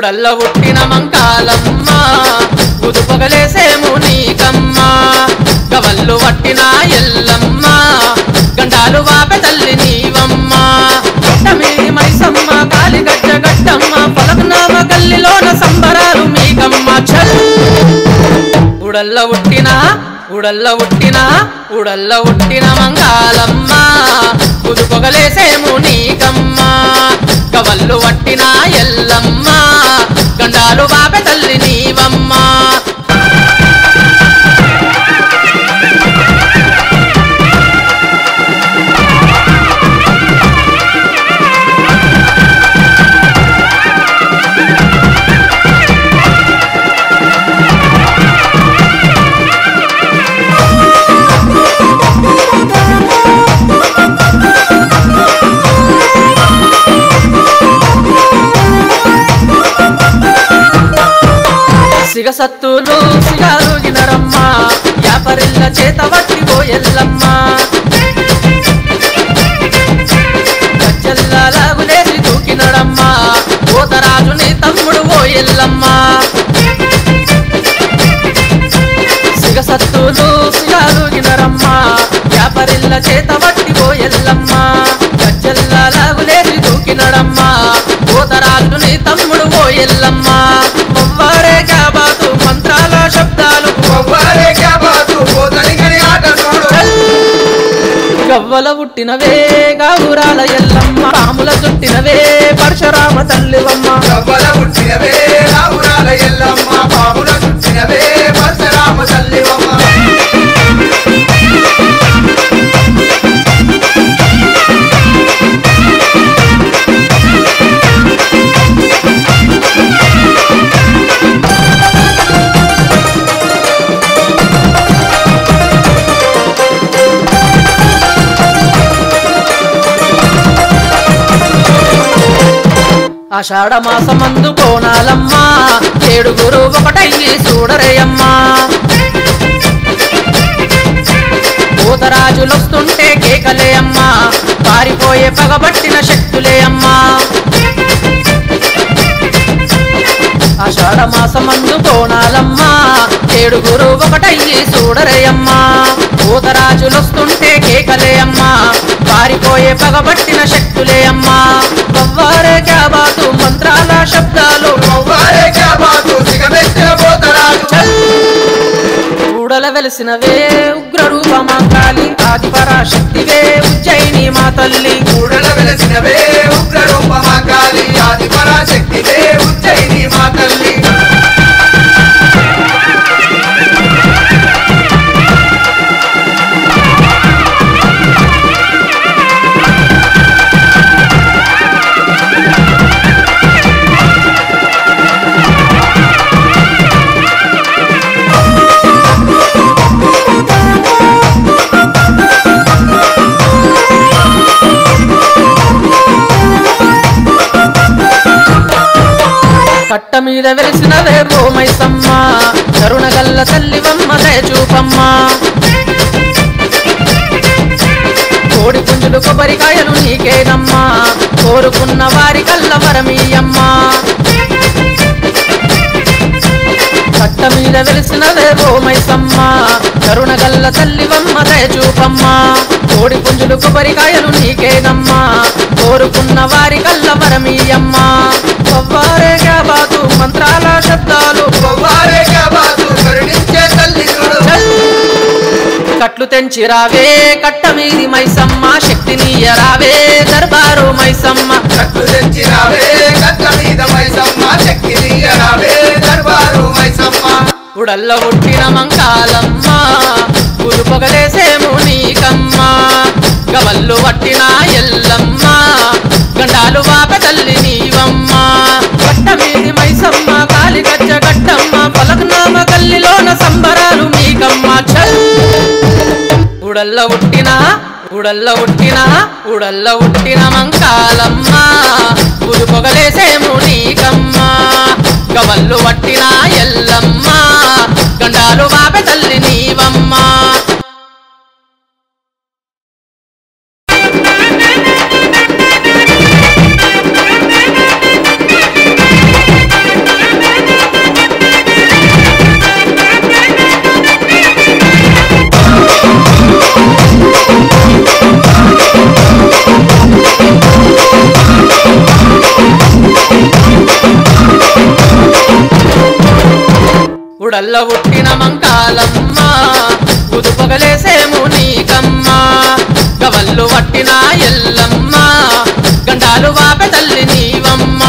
ఉడల్ల పుట్టిన మంకాలమ్మ ఉదుపగలేసేము నీకమ్మ గవల్లు పట్టిన ఎల్లమ్మ గండాలు వాపె తల్లి నీవమ్మ గట్టమీది మైసమ్మ కాలిగజ్జ గట్టమ్మ పలకనామ గల్లిలోన సంబరాలు మీకమ్మ చల్ ఉడల్ల పుట్టిన మంకాలమ్మ ఉదుపగలేసేము నీకమ్మ గవల్లు పట్టిన ఎల్లమ్మ గండాలు వాపె తల్లి నీవమ్మ సిగసత్తులు సిగాలుగినరమ్మ యాపరిల్ల చేత వట్టిపోయెల్లమ్మ గజ్జల్లాగులేసి దూకినడమ్మ పోతరాజుని తమ్ముడు పోయెల్లమ్మ సిగసత్తులు సిగాలుగినరమ్మ యాపరిల్ల చేత వట్టిపోయెల్లమ్మ గజ్జల్లాగులేసి దూకినడమ్మ పోతరాజుని తమ్ముడు పోయెల్లమ్మ మొవ్వారే క్యాబాతు మంత్రాల శబ్దాలు మొవ్వారే క్యాబాతు పోతలిగని ఆట చూడు గవ్వల పుట్టినవే గావురాల ఎల్లమ్మ పాముల చుట్టినవే పరశురామ తల్లివమ్మ గవ్వల పుట్టినవే రావురాల ఎల్లమ్మ పాముల చుట్టినవే పరశురామ తల్లివమ్మ ఆషాఢ మాసమందు కోణాలమ్మ ఏడుగురు ఒకటయ్యి చూడరేయమ్మ పోతరాజులొస్తుంటే కేకలే అమ్మ పారిపోయే పగబట్టిన శక్తులే అమ్మ ఆషాఢ మాసమందు కోణాలమ్మ ఏడుగురు ఒకటయ్యి చూడరేయమ్మ పోతరాజులొస్తుంటే కేకలే అమ్మ పారిపోయే పగబట్టిన శక్తులే అమ్మ మొవ్వారే క్యాబాతు మంత్రాల శబ్దాలు మొవ్వారే క్యాబాతు సిగబెట్టిన పోతరాజు కూడల వెలిసినవే ఉగ్రరూపమాంకాలి ఆది పరాశక్తివే ఉజ్జయిని మా తల్లి కూడల వెలసినవే ఉగ్ర రూపమా కాళీ ఆది పరాశక్తివే ఉజ్జయిని మా తల్లి కట్ట మీద వెలిసినవే భూమైసమ్మ కరుణగల్ల తల్లివమ్మ దయచూపమ్మ కోడి పుంజులు కొబ్బరికాయలు నీకేనమ్మా కోరుకున్న వారి కల్ల వరమీయమ్మ కట్ట మీద వెలిసినవే భూమైసమ్మ కరుణగల్ల తల్లివమ్మ దయచూపమ్మ కోడి పుంజులు కొబ్బరికాయలు నీకేనమ్మా కోరుకున్న వారి కల్ల వరమీయమ్మ మొవ్వారే క్యాబాతు మంత్రాల శబ్దాలు మొవ్వారే క్యాబాతు కరుణించే తల్లి చూడు కట్లు తెంచిరావే కట్ట మీది మైసమ్మ శక్తినీయరావే దర్బారు మైసమ్మ కట్లు తెచ్చిరావే కట్ల మీద మైసమ్మ శక్తి నీయరావే దర్బారు మైసమ్మ ఉడల్ల పుట్టిన మంకాలమ్మ ఉదుపగలేసేము నీకమ్మ గవల్లు పట్టిన ఎల్లమ్మ గండాలు వాపె తల్లి నీవమ్మ కట్ట మీది మైసమ్మ కాలిగజ్జ గట్టమ్మ పలకనామ గల్లిలోన సంబరాలు మీకమ్మ చల్ ఉడల్ల పుట్టిన మంకాలమ్మ ఉదుపగలేసేము నీకమ్మ గవల్లు పట్టిన ఎల్లమ్మ గండాలు వాపె తల్లి నీవమ్మ పొగలేసేము నీకమ్మ గవల్లు వట్టిన ఎల్లమ్మ గండాలు వాపె తల్లి నీవమ్మ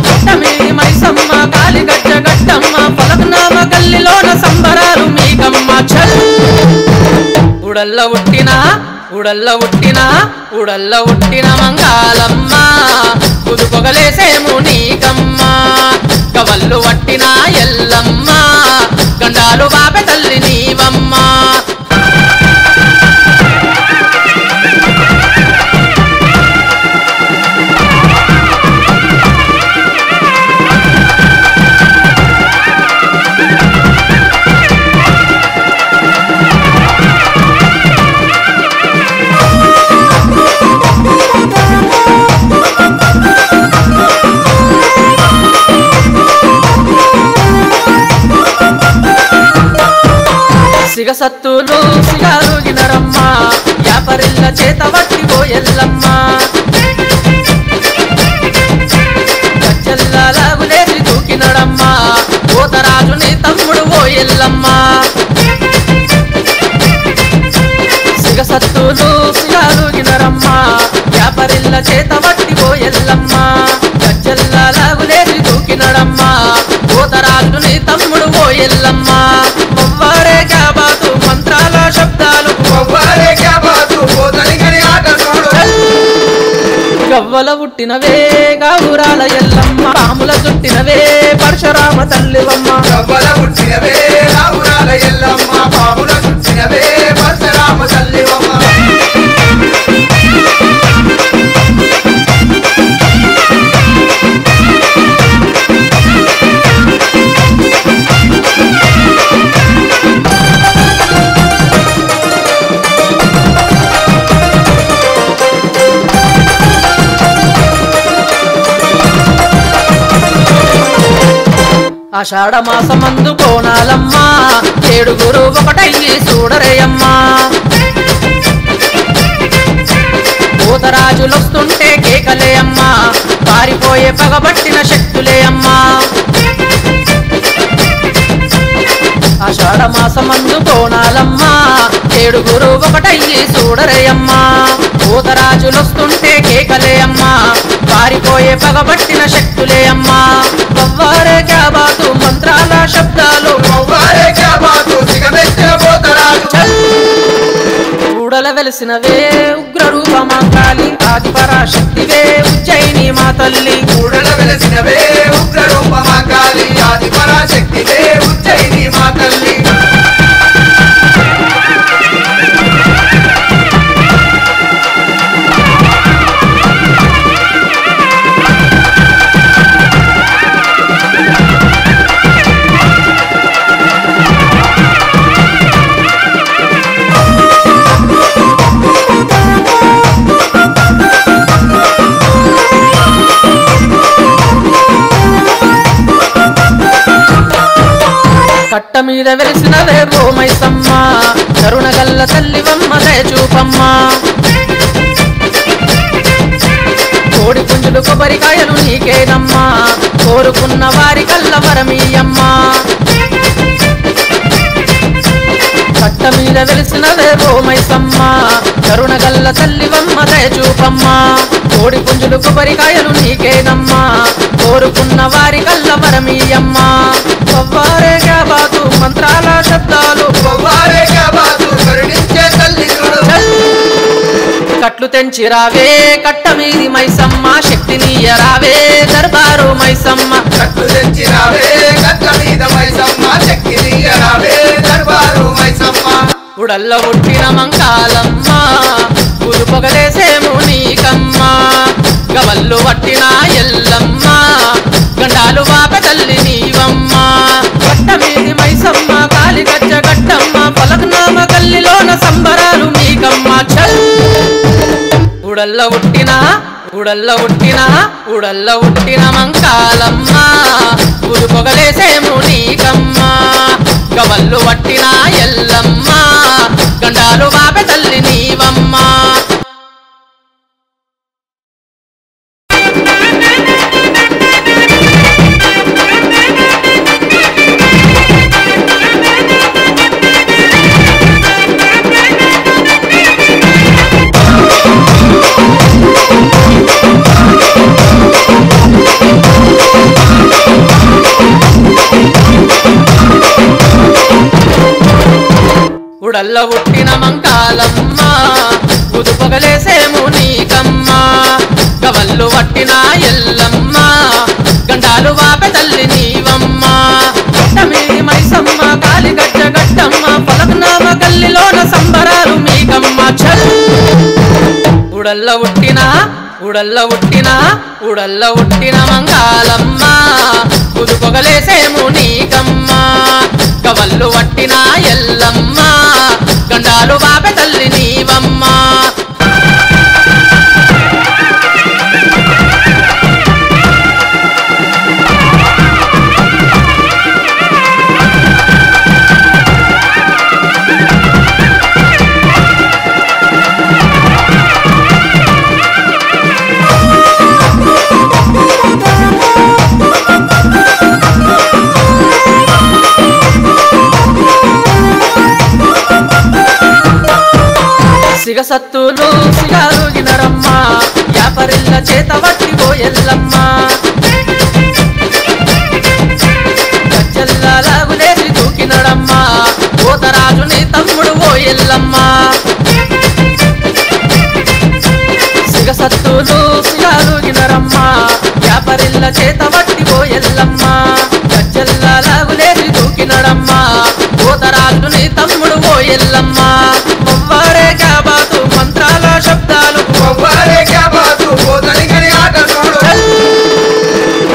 గట్టమీది మైసమ్మ కాలిగజ్జ గట్టమ్మ పలకనామ గల్లిలోన సంబరాలు మీకమ్మ చల్ ఉడల్ల ఉట్టిన మంగాలమ్మ కుదు పొగలేసేము నీకమ్మ గవల్లు వట్టిన ఎల్లమ్మ గండాలు బాపె తల్లి నీవమ్మ సిగసత్తులు సిగారుగినరమ్మ యాపరిల్ల చేత వట్టిపోయెల్లమ్మ గజ్జల్లాగులేసి దూకినడమ్మ పోతరాజుని తమ్ముడు పోయెల్లమ్మ సిగసత్తులు సిగారుగినరమ్మ యాపరిల్ల చేత వట్టిపోయెల్లమ్మ గజ్జల్లాగులేసి దూకినడమ్మ పోతరాజుని తమ్ముడు పోయెల్లమ్మ మొవ్వారే క్యాబాతు మంత్రాల శబ్దాలు మొవ్వారే క్యాబాతు పోతలిగని ఆట చూడు గవ్వల పుట్టినవే గావురాల ఎల్లమ్మ పాముల చుట్టినవే పరశురామ తల్లివమ్మ గవ్వల పుట్టినవే రావురాల ఎల్లమ్మ పాముల చుట్టినవే పరశురామ తల్లివమ్మ ఆషాఢ మాసమందు కోణాలమ్మ ఏడుగురు ఒకటయ్యి చూడరేయమ్మ పోతరాజులొస్తుంటే కేకలే అమ్మ పారిపోయే పగబట్టిన శక్తులే అమ్మ ఆషాఢ మాసమందు కోణాలమ్మ ఏడుగురు ఒకటయ్యి చూడరేయమ్మ పోతరాజులొస్తుంటే కేకలే అమ్మ పారిపోయే పగబట్టిన శక్తులే అమ్మ మొవ్వారే క్యాబాతు మంత్రాల శబ్దాలు మొవ్వారే క్యాబాతు సిగమెత్తిన పోతరాజు కూడల వెలిసినవే ఉగ్రరూపమాంకాళి ఆది పరాశక్తివే ఉజ్జయిని మా తల్లి కూడల వెలసినవే ఉగ్ర రూపమా కాళి ఆది పరాశక్తివే ఉజ్జయిని మా తల్లి కట్ట మీద వెలిసినవే భూమైసమ్మ కరుణగల్ల తల్లివమ్మ దయచూపమ్మ కోడి పుంజులు కొబ్బరికాయలు నీకేనమ్మా కోరుకున్న వారి కల్ల వరమీయమ్మ కట్ట మీద వెలిసినవే భూమైసమ్మ కరుణగల్ల తల్లివమ్మ దయచూపమ్మ కోడి పుంజులు కొబ్బరికాయలు నీకేనమ్మా కోరుకున్న వారి కల్ల వరమీయమ్మ కొవ్వారే క్యాబాతు మంత్రాల శబ్దాలు కొవ్వారే క్యాబాతు కరుణించే తల్లి చూడు కట్లు తెంచిరావే కట్ట మీది మైసమ్మ శక్తినీయరావే దర్బారు మైసమ్మ కట్లు తెంచిరావే కట్ల మీద మైసమ్మ శక్తి నీయరావే దర్బారు మైసమ్మ ఉడల్ల ఉట్టిన మంకాలమ్మ పూలు పొగలేసేము నీకమ్మ గవల్లు వట్టిన ఎల్లమ్మ గండాలు వాపె తల్లి నీవమ్మ కట్ట మీది మైసమ్మ కాలి గజ్జ గట్టమ్మ పలకనామ గల్లిలోన సంబరాలు మీకమ్మ చల్ ఉడల్ల ఉట్టిన మంకాలమ్మ పూలు పొగలేసేము నీకమ్మ గవల్లు వట్టిన ఎల్లమ్మ గండాలు వాపె తల్లి నీవమ్మ ఊడల్ల పుట్టిన మంకాలమ్మ ఉదుపగలేసేము నీకమ్మ గవల్లు పట్టిన ఎల్లమ్మ గండాలు వాపె తల్లి నీవమ్మ గట్టమీది మైసమ్మ కాలిగడ్డ గట్టమ్మ పలకనామ గల్లిలోన సంబరాలు మీకమ్మ చల్ ఊడల్ల పుట్టిన మంకాలమ్మ ఉదుపగలేసేము నీకమ్మ గవల్లు పట్టిన ఎల్లమ్మ గండాలు వాపె తల్లి నీవమ్మ సిగసత్తులు సిగారుగినరమ్మ యాపరిల్ల చేత వట్టిగో ఎల్లమ్మ గజ్జల్లాగులేసి దూకినడమ్మ పోతరాజుని తమ్ముడు ఓ ఎల్లమ్మ సిగసత్తులు సిగారుగినరమ్మ యాపరిల్ల చేత వట్టిగో ఎల్లమ్మ గజ్జల్లాగులేసి దూకినడమ్మ పోతరాజుని తమ్ముడు ఓ ఎల్లమ్మ మొవ్వారే క్యాబాతు మంత్రాల శబ్దాలు మొవ్వారే క్యాబాతు పోతలిగని ఆట చూడు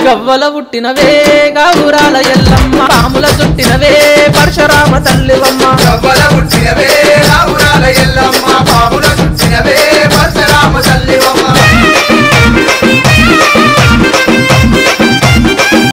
గవ్వల పుట్టినవే గావురాల ఎల్లమ్మ పాముల చుట్టినవే పరశురామ తల్లివమ్మ గవ్వల పుట్టినవే రావురాల ఎల్లమ్మ